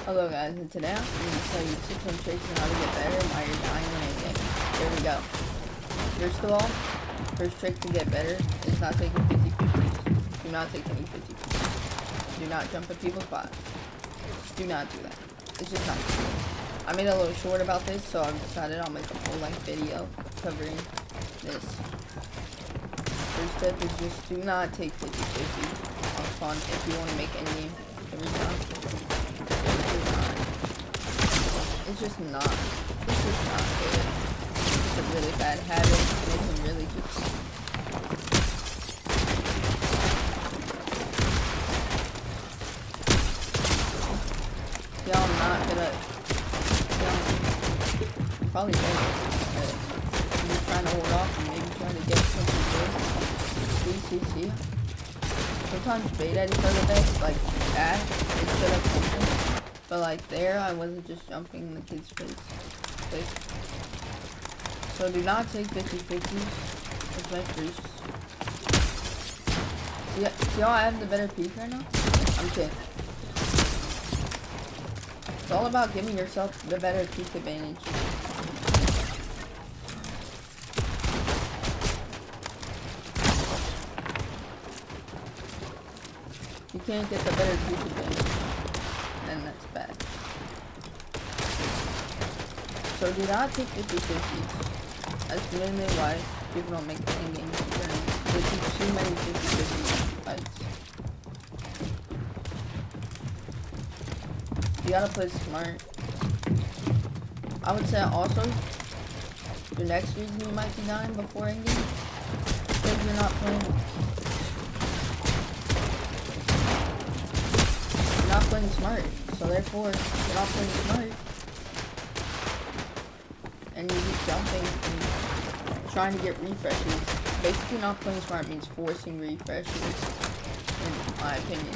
Hello guys, and today I'm going to tell you 6 tricks on how to get better while you're dying in a game. Here we go. First of all, first trick to get better is not taking 50-50s. Do not take any 50-50s. Do not jump at people's bots. Do not do that. It's just not cool. I made a little short about this, so I've decided I'll make a full length video covering this. First tip is just do not take 50-50s on spawn if you want to make any every time. It's just not good. It's a really bad habit, and it can really just y'all not gonna probably don't, but you're trying to hold off and maybe trying to get something good. See. Sometimes bait at each other best, like that, instead of something. But like there, I wasn't just jumping in the kid's face. So do not take 50-50s as my freeze. See how I have the better peak right now? I'm kidding. It's all about giving yourself the better peak advantage. You can't get the better peak advantage, then that's bad. So do not take 50-50s. That's mainly why people don't make it in game tournaments. They take too many 50-50 fights. You gotta play smart. I would say also, the next reason you might be dying before in game, because you're not playing. You're not playing smart. So therefore, you're not playing smart. And you're just jumping and trying to get refreshes. Basically, not playing smart means forcing refreshes, in my opinion.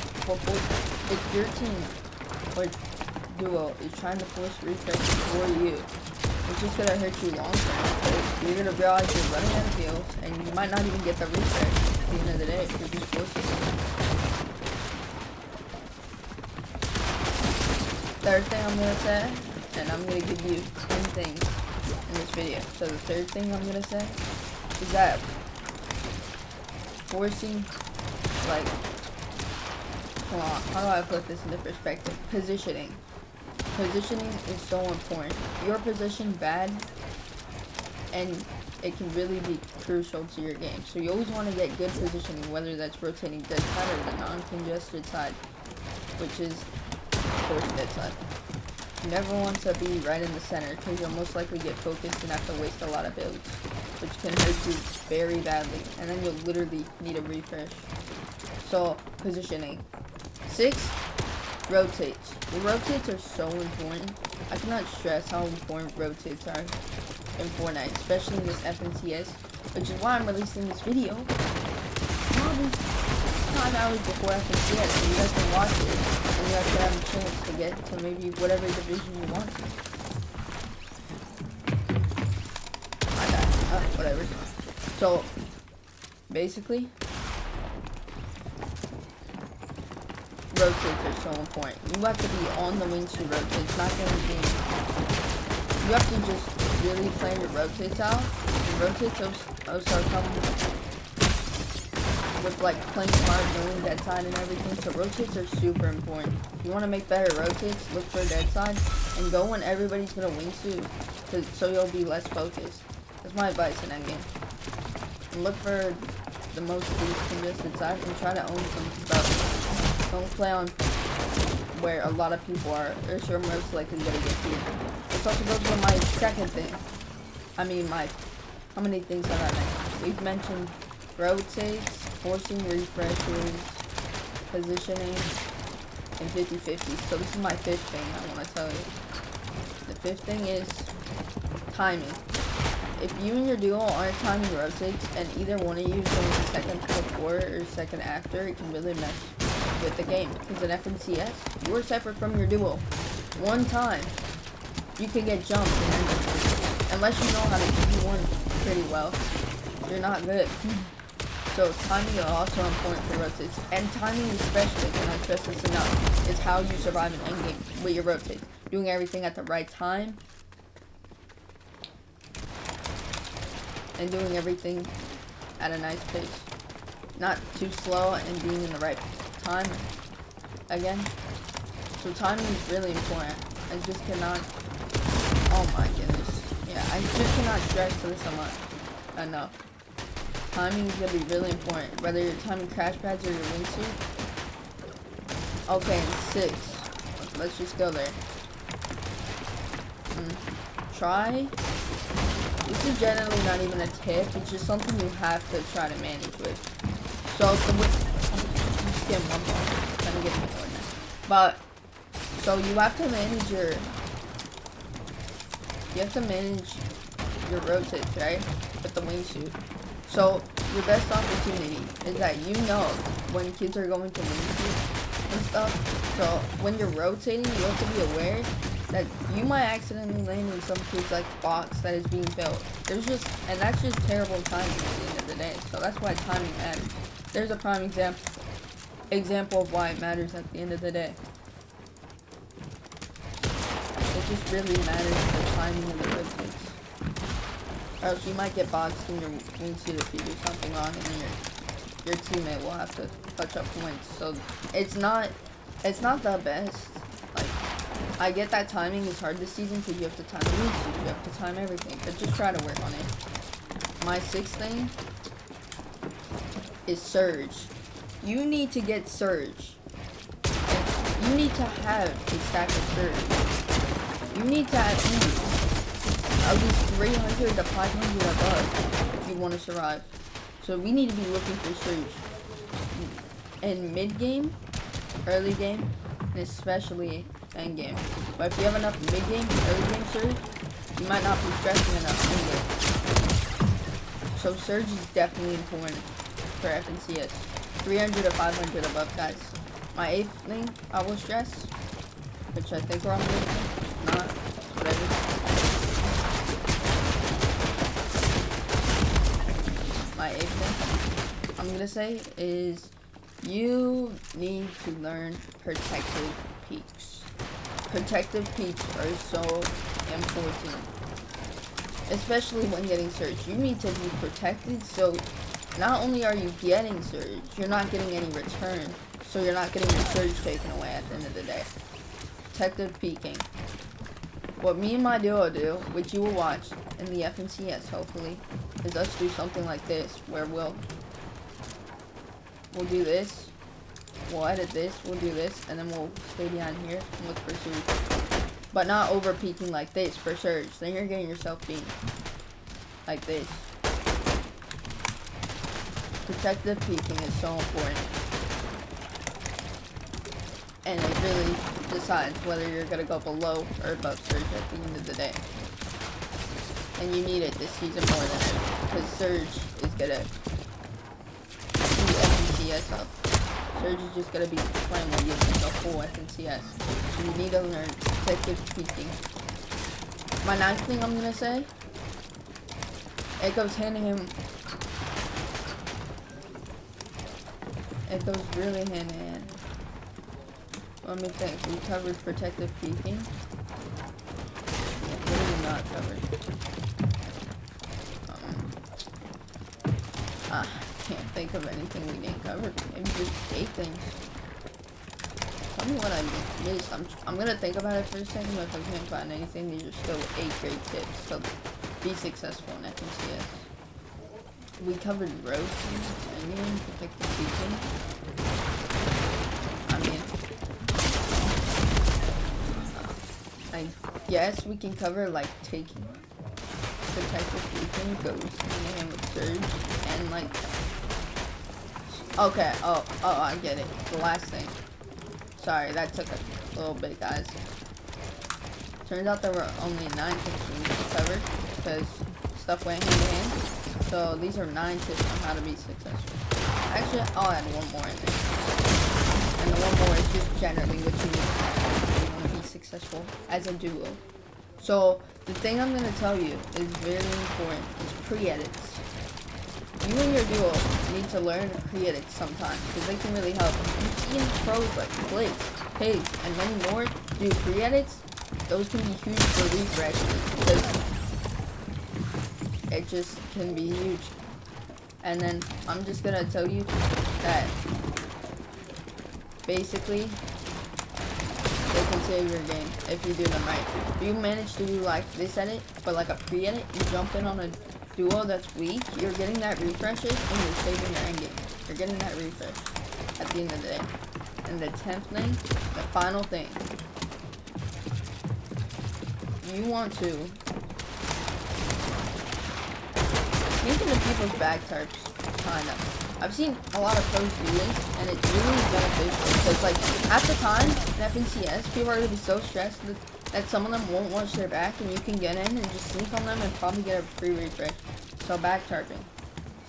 If your team or duo is trying to force refreshes for you, it's just gonna hurt you long term, because you're gonna realize you're running out of heals, and you might not even get the refresh at the end of the day if you're just forcing it. Third thing I'm gonna say, and I'm gonna give you 10 things in this video. So the third thing I'm gonna say is that forcing, like, hold on, how do I put this into perspective? Positioning. Positioning is so important. Your position bad, and it can really be crucial to your game. So you always want to get good positioning, whether that's rotating dead side or the non-congested side, which is of course dead side. You never want to be right in the center, because you'll most likely get focused and have to waste a lot of builds, which can hurt you very badly, and then you'll literally need a refresh. So positioning. 6, rotates. The rotates are so important. I cannot stress how important rotates are in Fortnite, especially in this FNCS, which is why I'm releasing this video probably 5 hours before FNCS, so you guys can watch it, and you guys can have a chance to get to maybe whatever division you want to. I died. Whatever. So, basically, rotates are so important. You have to be on the wings to rotate. It's not going to be. You have to just really plan your rotates out. And rotates also come with like playing smart, knowing dead side and everything. So rotates are super important. If you want to make better rotates, look for dead side and go when everybody's going to wingsuit, so you'll be less focused. That's my advice in endgame. And look for the most congested side and try to own some stuff. Don't play on where a lot of people are, or you're most likely going to get here. This also goes with my second thing. I mean, how many things have I mentioned? We've mentioned rotates, forcing refreshes, positioning, and 50-50. So this is my 5th thing I want to tell you. The 5th thing is timing. If you and your duo aren't timing rotates, and either one of you is going second before or second after, it can really mess with the game. Because in FNCS, you are separate from your duo. One time, you can get jumped, and unless you know how to do one pretty well, you're not good. So timing is also important for rotates, and timing especially, can I stress this enough, is how you survive in endgame with your rotates. Doing everything at the right time, and doing everything at a nice pace. Not too slow and being in the right time again. So timing is really important. I just cannot, oh my goodness. Yeah, I just cannot stress this enough. Timing is going to be really important, whether you're timing crash pads or your wingsuit. Okay, and 6. Let's just go there. Try. This is generally not even a tip, it's just something you have to try to manage with. So, just get one more. Trying to get more now. But, so you have to manage your rotates, right? With the wingsuit. So, your best opportunity is that you know when kids are going to wingsuit and stuff. So, when you're rotating, you have to be aware that you might accidentally land in some kid's like box that is being built. And that's just terrible timing at the end of the day. So that's why timing matters. There's a prime example of why it matters at the end of the day. It just really matters the timing of the rotates. Or else you might get boxed in your wingsuit if you do something wrong, and then your teammate will have to touch up points. So it's not the best. Like, I get that timing is hard this season because you have to time the wingsuit, you have to time everything, but just try to work on it. My 6th thing is Surge. You need to get Surge. You need to have a stack of Surge. You need to at least 300 to 500 above if you want to survive. So we need to be looking for Surge in mid-game, early game, and especially end game. But if you have enough mid-game, early game Surge, you might not be stressing enough anyway. So Surge is definitely important for FNCS. 300 to 500 above, guys. My 8th thing I will stress, which I think we're on the not, whatever. My 8th thing I'm gonna say is you need to learn protective peaks. Protective peaks are so important, especially when getting Surge. You need to be protected, so not only are you getting Surge, you're not getting any return, so you're not getting your Surge taken away at the end of the day. Protective peeking. What me and my duo do, which you will watch in the FNCS hopefully, is us do something like this, where we'll do this, we'll edit this, we'll do this, and then we'll stay behind here and look for Surge. But not over peeking like this for Surge, then you're getting yourself beaten. Like this. Protective peeking is so important. And it really decides whether you're going to go below or above Surge at the end of the day. And you need it this season more than ever, because Surge is going to be FNCS up. Surge is just going to be playing with you in the whole FNCS. So you need to learn protective peeking. My 9th thing I'm going to say, it goes hand in hand. It goes really hand in hand. Let me think. We covered protective peeking. What did we not cover? Can't think of anything we didn't cover. Maybe just 8 things. Tell me what I missed. I'm gonna think about it for a second, but if I can't find anything, these are still 8 great tips to be successful in FNCS. We covered rotating, timing, protective peeking. I guess we can cover like taking protective peeking goes hand in hand with Surge and like okay, oh I get it. The last thing. Sorry, that took a little bit, guys. Turns out there were only 9 tips we need to cover because stuff went hand in hand. So these are 9 tips on how to be successful. Actually, I'll add one more in there. And the one more is just generally what you need to have if you want to be successful as a duo. So the thing I'm going to tell you is very important. Is pre-edits. you and your duo need to learn Creatics sometimes, because they can really help. You've seen pros like Blake, Pig, and many more do Creatics. Those can be huge for refresh, because it just can be huge. And then I'm just gonna tell you that basically they can save your game if you do them right. If you manage to do like this edit, but like a pre-edit, you jump in on a duo that's weak, you're getting that refreshes and you're saving your endgame. You're getting that refresh at the end of the day. And the 10th thing, the final thing, you want to sneak into people's back tarps, kinda. I've seen a lot of pros do this, and it's really beneficial, because like, at the time, in FNCS, people are going to be so stressed that some of them won't watch their back, and you can get in and just sneak on them and probably get a free refresh. So back tarping.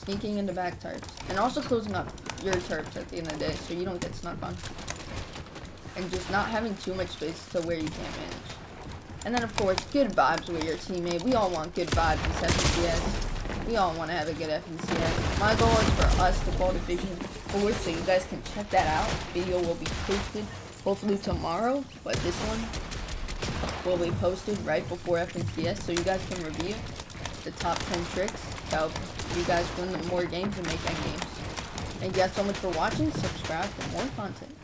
Sneaking into back tarps. And also closing up your tarps at the end of the day, so you don't get snuck on. And just not having too much space to where you can't manage. And then of course, good vibes with your teammate. We all want good vibes in FNCS. We all want to have a good FNCS. My goal is for us to fall Division 4, so you guys can check that out. Video will be posted hopefully tomorrow, but this one will be posted right before FNCS, so you guys can review the top 10 tricks to help you guys win more games and make end games. Thank you guys so much for watching. Subscribe for more content.